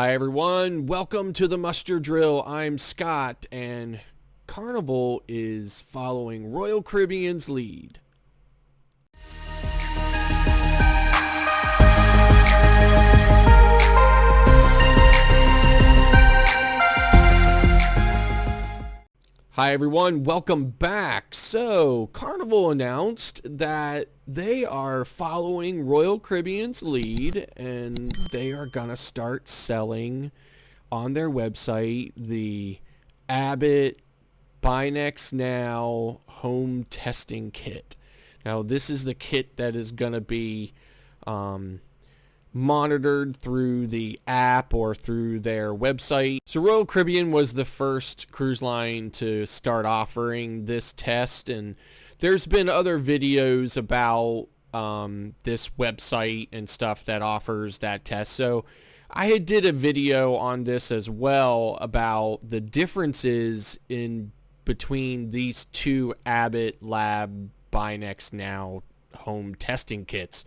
Hi everyone, welcome to the Muster Drill. I'm Scott, and Carnival is following Royal Caribbean's lead. Hi everyone, welcome back. So, Carnival announced that they are following Royal Caribbean's lead and they are gonna start selling on their website the Abbott Buy Next Now home testing kit. Now, this is the kit that is gonna be monitored through the app or through their website. So Royal Caribbean was the first cruise line to start offering this test, and there's been other videos about this website and stuff that offers that test. So I had did a video on this as well about the differences in between these two Abbott Lab Buy Next Now home testing kits.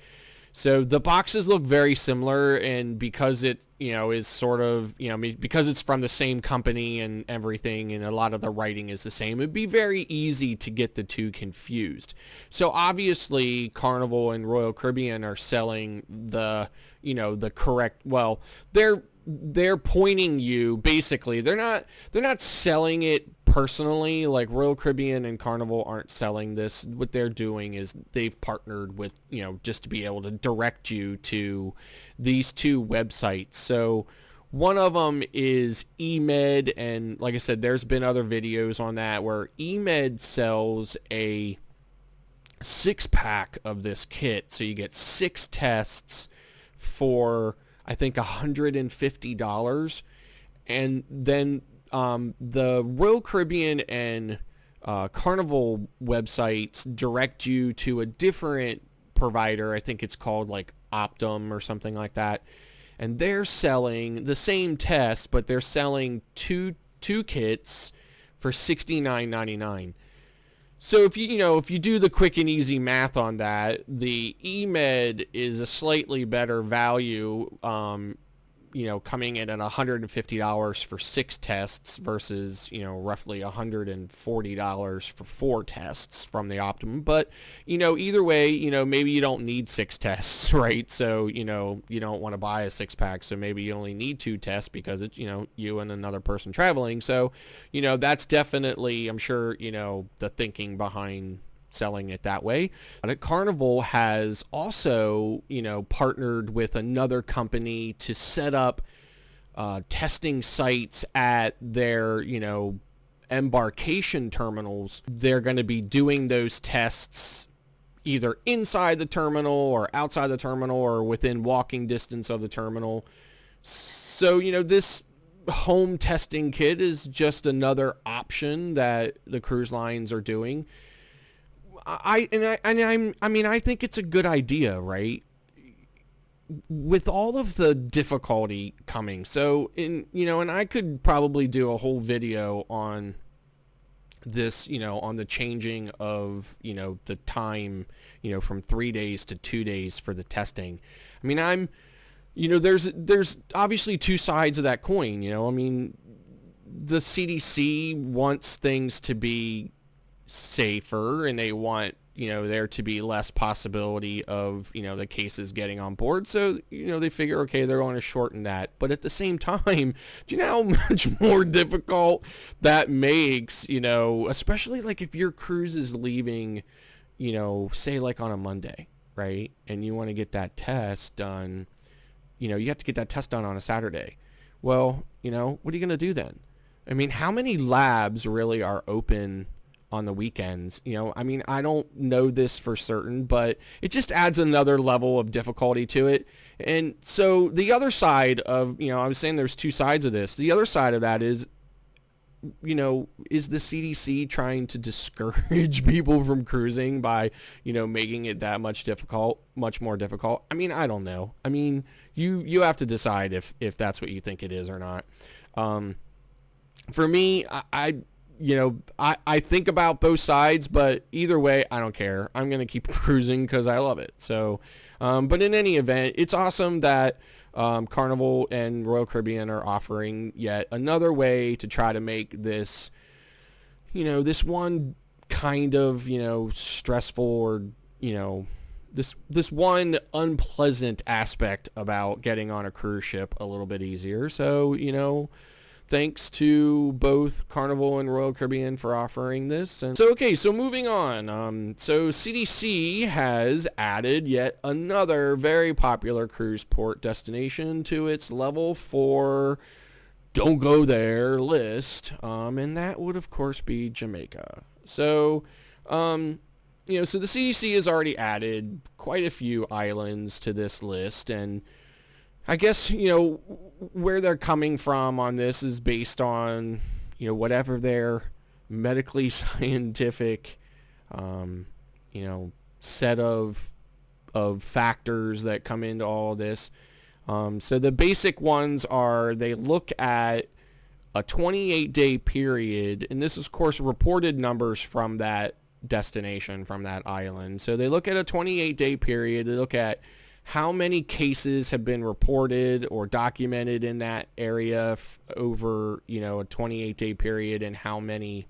So the boxes look very similar, and because it, is sort of, because it's from the same company and everything, and a lot of the writing is the same, it'd be very easy to get the two confused. So obviously Carnival and Royal Caribbean are selling the, the correct, well, they're pointing you, basically, they're not selling it personally. Like Royal Caribbean and Carnival aren't selling this. What they're doing is they've partnered with, just to be able to direct you to these two websites. So one of them is Emed, and like I said, there's been other videos on that where Emed sells a 6-pack of this kit. So you get 6 tests for, I think, $150, and then the Royal Caribbean and Carnival websites direct you to a different provider. I think it's called like Optum or something like that, and they're selling the same test, but they're selling two kits for $69.99. So if you do the quick and easy math on that, the Emed is a slightly better value, coming in at $150 for 6 tests versus, roughly $140 for 4 tests from the Optimum. But, either way, maybe you don't need 6 tests, right? So, you don't want to buy a 6-pack, so maybe you only need 2 tests because it's, you and another person traveling. So, that's definitely, I'm sure, the thinking behind selling it that way. But Carnival has also, partnered with another company to set up testing sites at their, embarkation terminals. They're going to be doing those tests either inside the terminal or outside the terminal or within walking distance of the terminal. So, this home testing kit is just another option that the cruise lines are doing. I think it's a good idea, right? With all of the difficulty coming. So, and I could probably do a whole video on this, on the changing of, the time, from 3 days to 2 days for the testing. I mean, there's obviously two sides of that coin, the CDC wants things to be safer, and they want there to be less possibility of the cases getting on board, so they figure, okay, they're going to shorten that. But at the same time, do you know how much more difficult that makes, especially like if your cruise is leaving, say like on a Monday, right, and you want to get that test done, you have to get that test done on a Saturday. Well, what are you going to do then? I mean, how many labs really are open on the weekends? I don't know this for certain, but it just adds another level of difficulty to it. And so the other side of, I was saying there's two sides of this. The other side of that is, is the CDC trying to discourage people from cruising by, making it that much more difficult? I don't know. You have to decide if that's what you think it is or not. For me, I think about both sides, but either way, I don't care. I'm going to keep cruising because I love it. So, but in any event, it's awesome that Carnival and Royal Caribbean are offering yet another way to try to make this, this one kind of, stressful or, this one unpleasant aspect about getting on a cruise ship a little bit easier. So, thanks to both Carnival and Royal Caribbean for offering this. And so moving on. So CDC has added yet another very popular cruise port destination to its level 4 don't go there list. And that would of course be Jamaica. So, so the CDC has already added quite a few islands to this list, and I guess, where they're coming from on this is based on, whatever their medically scientific, set of factors that come into all this. So the basic ones are they look at a 28-day period, and this is, of course, reported numbers from that destination, from that island. So they look at a 28-day period. They look at how many cases have been reported or documented in that area over, a 28-day period, and how many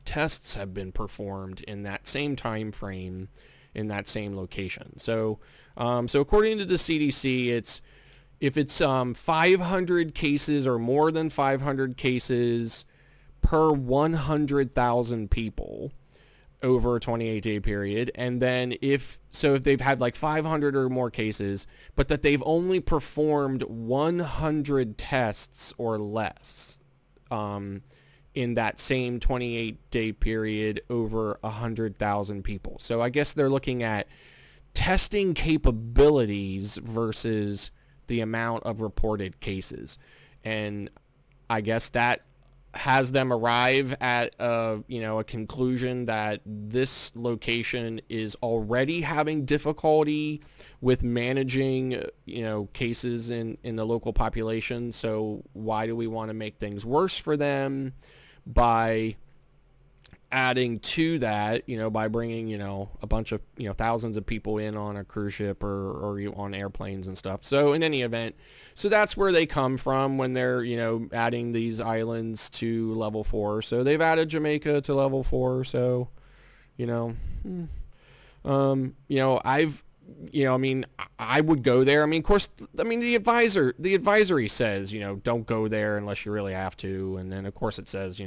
tests have been performed in that same time frame in that same location. So, according to the CDC, if it's 500 cases or more than 500 cases per 100,000 people over a 28-day period, and then if they've had like 500 or more cases, but that they've only performed 100 tests or less in that same 28-day period over 100,000 people. So I guess they're looking at testing capabilities versus the amount of reported cases, and I guess that has them arrive at a conclusion that this location is already having difficulty with managing, cases in the local population. So why do we want to make things worse for them by adding to that, by bringing, a bunch of, thousands of people in on a cruise ship or on airplanes and stuff. So in any event, so that's where they come from when they're, adding these islands to level 4. So they've added Jamaica to level 4. So, I would go there. Of course, the advisory says, don't go there unless you really have to. And then of course it says,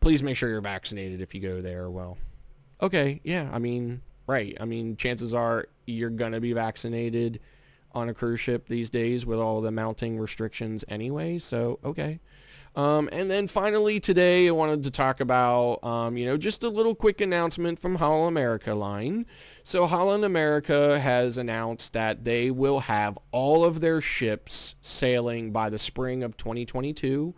please make sure you're vaccinated if you go there. Well, okay, yeah, right. Chances are you're going to be vaccinated on a cruise ship these days with all the mounting restrictions anyway, so okay. And then finally today I wanted to talk about, just a little quick announcement from Holland America line. So Holland America has announced that they will have all of their ships sailing by the spring of 2022.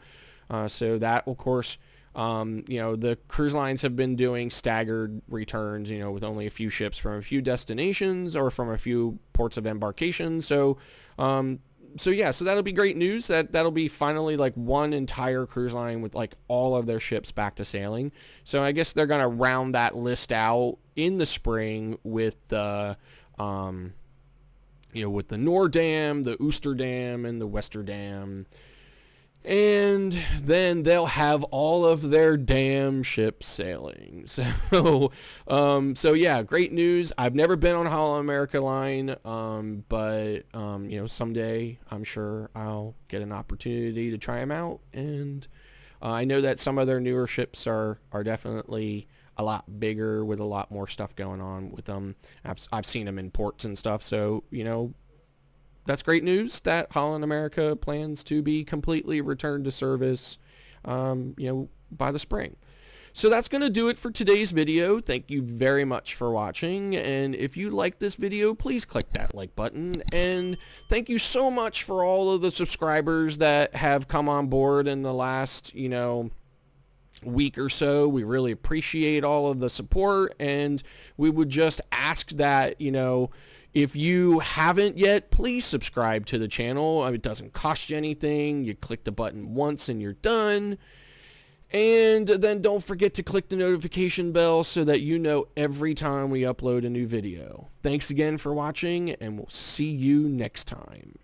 So that, of course, the cruise lines have been doing staggered returns, with only a few ships from a few destinations or from a few ports of embarkation. So that'll be great news. That'll be finally like one entire cruise line with like all of their ships back to sailing. So I guess they're going to round that list out in the spring with the, with the Noordam, the Oosterdam, and the Westerdam. And then they'll have all of their damn ships sailing. So yeah, great news. I've never been on Holland America line, but someday I'm sure I'll get an opportunity to try them out. And I know that some of their newer ships are definitely a lot bigger with a lot more stuff going on with them. I've seen them in ports and stuff. So that's great news that Holland America plans to be completely returned to service, by the spring. So that's going to do it for today's video. Thank you very much for watching. And if you like this video, please click that like button. And thank you so much for all of the subscribers that have come on board in the last, week or so. We really appreciate all of the support. And we would just ask that, if you haven't yet, please subscribe to the channel. It doesn't cost you anything. You click the button once and you're done. And then don't forget to click the notification bell so that you know every time we upload a new video. Thanks again for watching, and we'll see you next time.